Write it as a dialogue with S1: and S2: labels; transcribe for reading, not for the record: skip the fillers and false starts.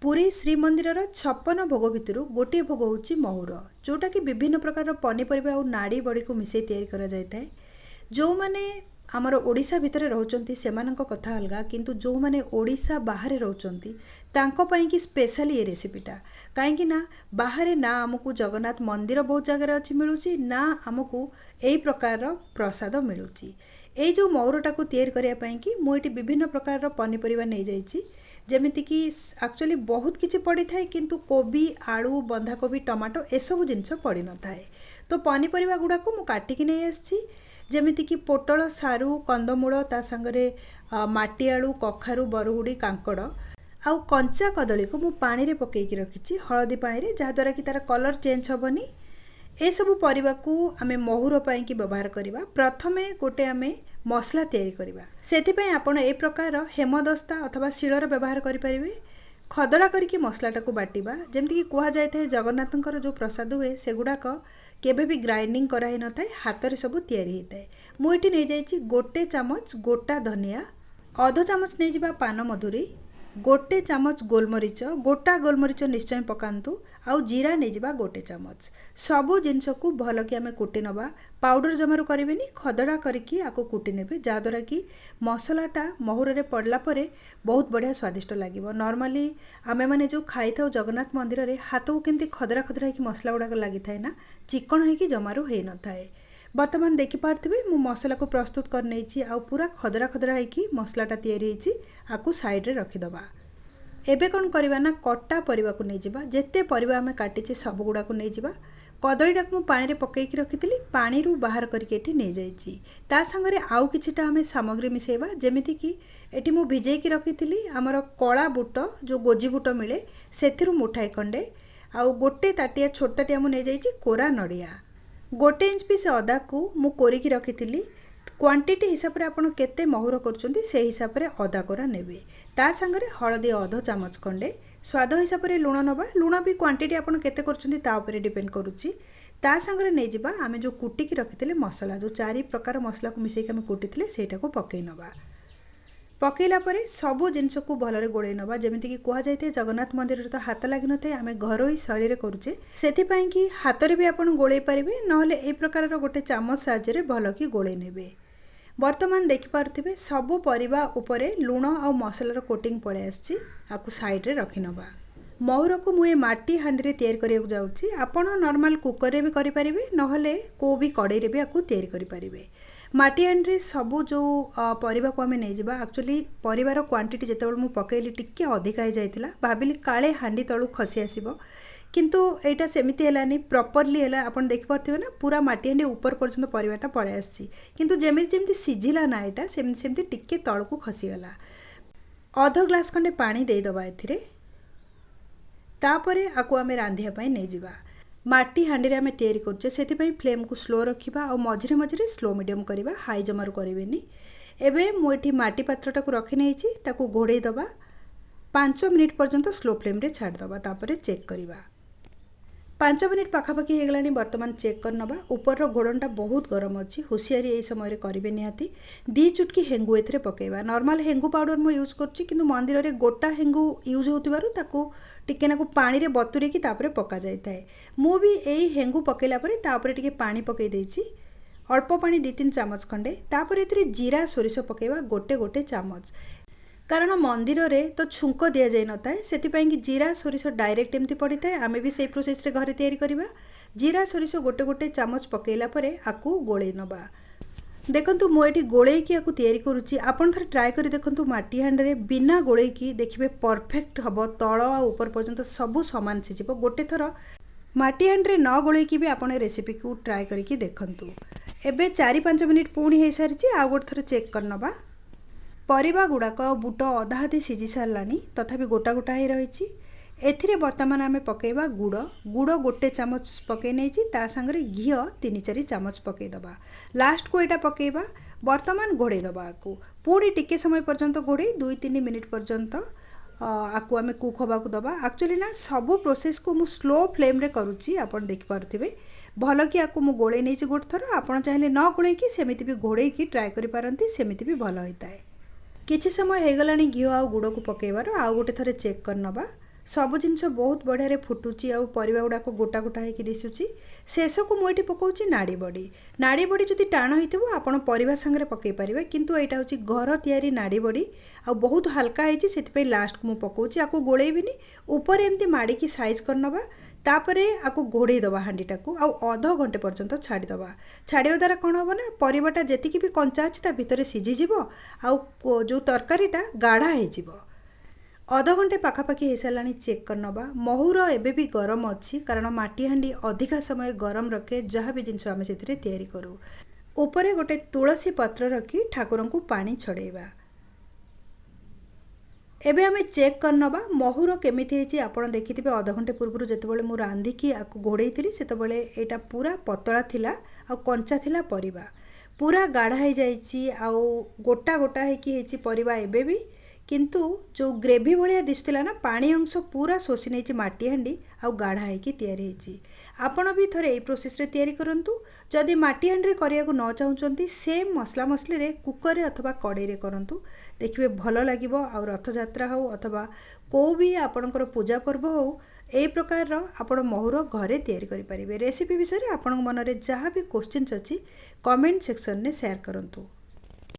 S1: पुरी श्रीमंदिर 56 भोग भितर गोटे भोग होची महुर, जोटा कि विभिन्न प्रकार पनीपरिया और नाड़ी बड़ी को मिसई तैयारी करा जाय थाए। जो माने आमर ओडिशा भितर रहउचंती सेमानंक कथा अलगा, किंतु जो माने ओडिशा बाहर रहउचंती तांको पई कि स्पेशली ये रेसिपीटा कहीं ना बाहर ना आमको जगन्नाथ मंदिर बहुत जगह अच्छी मिलूची ना आमको यही प्रकार प्रसाद मिलूची। ये जो महुरटा को तैयारी करने पाई कि मुझे विभिन्न प्रकार पनीपरिया नहीं जाइए, जमीती कि एक्चुअली बहुत किसी पड़ी थाए किंतु कोबी आलू बंधाकोबी टमाटो एसबू जिनस पड़ी न थाए। तो पनीपरिया गुड़ाक मु काटिकी नहीं आसी, जमीती कि पोटल सारू कंदमूल ता संगरे माटी आलू कखारू बरहुड़ी कांकड़ आउ कंचा कदली को मु पानी रे पकेकी रखी हलदी पानी रे, जहाद्वारा कि तार कलर चेंज हेनी। ए सबू परिबा को आमे महुर पाई कि व्यवहार करिबा। प्रथमे गोटे आमे मसला तैयारी करिबा, सेति पई आपण ए प्रकार हेमदस्ता अथवा शिलर व्यवहार करि परिबे। खदड़ा करके मसलाटा को बाटिबा, जेमति कि कुहा जाय थाए जगन्नाथंकर जो प्रसाद हुए सेगुड़ाक केबे भी ग्राइंडिंग कराई न थाए, हाथ रे सब तैयारी होता है। मु एठी नै जाइछि गोटे चामच गोटा धनिया, अध चामच नै जिबा पान मधुरी, गोटे चामच गोलमरीच, गोटा गोलमरीच निश्चय पकांतु, आउ जीरा नहीं जिबा गोटे चामच। सबू जिनस को भल कि आमे कुटी नबा, पाउडर जमारू करेनि, खदड़ा करके आको कुटी नेबे, जहाद्वारा कि मसलाटा महुर रे पड़ला परे बहुत बढ़िया स्वादिष्ट लागिबो। नॉर्मली आमे माने जो खाई थाउ जगन्नाथ मंदिर रे हाथ को केमती खदड़ा खदड़ा कि मसला गुड़ाक लगी थाए ना, चिकन होइकी जमारू हेई न थाए। बर्तमान देखि पारथिबे मु मसला को प्रस्तुत कर नैछि, आ पूरा खदड़ा खदड़ा होइकी मसलाटा तैयारी होइछि, आकु साइड रे रखि दबा। एबे कौन करवा ना कटा परिबा को नहीं जिबा, जेते परिबा हमें काटिचे सब गुड़ा को नहीं जिबा। कदलीटा को पानी रे पकेकी रखिथिली, पानी रू बाहर करके एठी नहीं जाइछि। ता संगरे आउ किछिटा हमें सामग्री मिसेबा, जेमिति कि एठी मु भिजेकी रखिथिली हमर कला बुट जो गोजी बुट मिले सेथिरु मुठाए खंडे, आउ गोटे ताटिया छोट ताटिया मु नहीं जाइछि कोरा नड़िया, गोटे इंच पीस अदा को मु कोरिकी रखिथिली। क्वांटिटी हिसाब रे आपण केते महुर करछंती से हिसाब रे अदा कोरा नेबे। ता संगरे हळदी अध चामच खंडे, स्वाद हिसाब रे लुण नबा, लुण भी क्वांटिटी आपण केते करछंती ता ऊपर डिपेंड करूची। ता संगरे नै जिबा आमे जो कुटिकी रखिथिले मसला, जो चारि प्रकार मसला को मिसेई आमे कुटिथिले सेटा को पकेई नबा। पकेला परे सबू जिनस को भलरे गोळेई नबा, जेमिति कि कुहा जायते जगन्नाथ मंदिर रे तो हाथ लागि नथाय, आमे घरोई शैली रे करूचे, सेति पई कि हाथ रे भी आपण गोळेई परिबे, नहले ए प्रकार रो गोटे चामच साहाय्य रे भल कि गोळेई नेबे। वर्तमान देखिपारे सबू परिबा उपरे लुण आ मसलार कोटिंग पड़े आसी, आपको साइड रे रखी नबा। महुर को मुझे माटी हांडी रे तैयारी करिया जाउची, आपण नॉर्मल कुकर रे भी करि परिबे, नहले को भी कड़ाई रे भी आपको तैयारी करि परिबे। माटी हांडी रे सबू जो परिबा को हमें नहीं जिबा। एक्चुअली परिबार क्वांटिटी जेतेबेले मु पकेइली टिके अधिका हो जाइतिला, भाबिली काळे हांडी तळु खसी आसीबो, किंतु एटा सेमिति हेलानी, प्रॉपर्ली हेला। आपण देखि पारथिबे ना पूरा माटी हांडी ऊपर पर्यंत परिबाटा पळे आसी, किंतु जेमिति जेमिति सिझिला ना एटा सेमिति सेमिति टिके तळकु खसी गला। अध ग्लास खंडे पानी देई दबा एथिरे, तापरे आकु आमे रांधिया पई नै जिबा। माटी हांडी रे आमे तैयारी करछे, सेति पई फ्लेम को स्लो रखिबा आ मझिरे मझिरे स्लो मीडियम करिबा, हाई जमारू करिवेनी। एबे मु एठी माटी पात्रटा को रखि नैछि, ताकू घोड़ेई दबा 5 मिनिट पर्यंत स्लो फ्लेम रे छाड़ दबा, तापरे चेक करिबा। 5 मिनिट पाखापाखि हो गलानी, बर्तमान चेक कर नबा। ऊपर घोड़नटा बहुत गरम अच्छी, हुशियारी यही समय करेंगे निहाती। 2 चुटकी हेंगु एथिरे पकेबा। नॉर्मल हेंगु पाउडर मु यूज करछि, किंतु मंदिर रे गोटा हेंगु यूज होतिबारु ताकू टिके नाकू पानी रे बतुरे की तापरे पका जाय थाए। मु भी एई हेंगु पकेला परे तापरे टिके पानी पके देछि, अल्प पानी 2-3 चामच खंडे। तापरे एथिरे जीरा सोरिष पकेबा गोटे गोटे चामच, कारण मंदिर रे तो छुंक दिया जाय नथाय, सेतिपई कि जीरा सोरिष डायरेक्ट एमती पड़ी थाए। आमे भी सेई प्रोसेस रे घरे तैयारी करिबा। जीरा सोरिष गोटे गोटे चामच पकेला परे आकु गोळेई नबा। देखंतु मु एठी गोळेई कि आकु तैयारी करूची, आपण थरे ट्राई करि देखंतु। माटी हांडी रे बिना गोळेई कि देखिबे परफेक्ट हबो, तळ आ ऊपर पर्यंत सबु समान सिजिबो। गोटे थर माटी हांडी रे न गोळेई कि भी आपण रेसिपी को ट्राई करिकि देखंतु। एबे 4-5 मिनिट पुणी हे सारिची, आ गोटे थर चेक कर नबा। परिबा गुड़ाक बुट अधा अधी सिझी सारानी, तथापि गोटा गोटा ही रही। एथिरे वर्तमान आमे पकेबा गुड़, गुड़ गोटे चामच पकई नहीं, ता संगरे घी 3-4 चामच पकई दबा। लास्ट को एटा पकेबा। वर्तमान घोड़े दबा आकु पूरी टिके समय पर्यंत घोड़े 2-3 मिनिट पर्यंत आकु आमे कुक होबा को दबा। एक्चुअली ना सबू प्रोसेस को मु स्लो फ्लेम रे करूची, आपण देखि पारुथिबे। भल कि आकु मु गोळे नहीं गोटे थर, आपण चाहिले न गोळे कि सेमिति भी घोड़े की ट्राई करि पारंती, सेमिति भी भल होइताय। किछि समय हो गलानी घी आ गुड़ को पकेबार, आउ गोटे थरे चेक कर नबा। सब जिनस बहुत बढ़िया फुटुची आउ परिबा गुड़ाक गोटा गोटा होकर दिशुची शेषक मुझे पकाउची नाड़ी बड़ी जदि टाण होइथिबो आपण परिबा संगे पकई पारिबे किंतु एटा होची घर तयारी नाड़ी बड़ी आ बहुत हल्का होइची सेति लास्ट को मु पकाउची आकु गोळेइबिनी ऊपर एमती माड़ी की साइज करनबा तापरे आकु घोड़े दबा हांडीटा को आउ अध घंटे पर्यंत छाड़ीदबा छाड़िया द्वारा कौन हम ना परिबाटा जेतिकी भी कंचा अच्छी ता भितर सीझीज आउ जो तरकारीटा गाढ़ा हो अध घंटे पाखापाखि हो सारा चेक करनबा महुर एबे भी गरम अच्छी कारण माटी हांडी अधिका समय गरम रखे जहाँ भी जिनस आम से तैयारी करूँ ऊपर गोटे तुलसी पत्र रखी ठाकुर को पानी छड़ेबा एबे आमे चेक करनबा महुर केमिति आपण देखिथिबे अध घंटे पूर्व जेतेबेले मु रांधिकी आकु घोड़ेइथिली सेतेबेले एटा पूरा पतला थिला आ कंचा थिला परिबा पूरा गाढ़ा हो जाइछि आ गोटा गोटा हेकी हेछि परिबा एबे भी किंतु जो ग्रेवी भाया दिशुला ना पानी अंश पूरा शोषि नहीं माटी हांडी आउ गाढ़ा होगी तैयारी होइछि आपण भी थरे एई प्रोसेस रे तैयारी करंतु जदि माटी हांडी करिया को न चाहुचंती सेम मसला मसली रे कुकर रे अथवा कड़े रे करंतु देखिबे भलो लागिबो आ रथयात्रा हो अथवा को भी आपणकर पूजा पर्व हो एई प्रकार रो आपण महुर घरे तैयारी करि परिबे रेसिपी विषय रे आपण मन रे जहाँ भी क्वेश्चंस अछि कमेंट सेक्शन ने शेयर करंतु।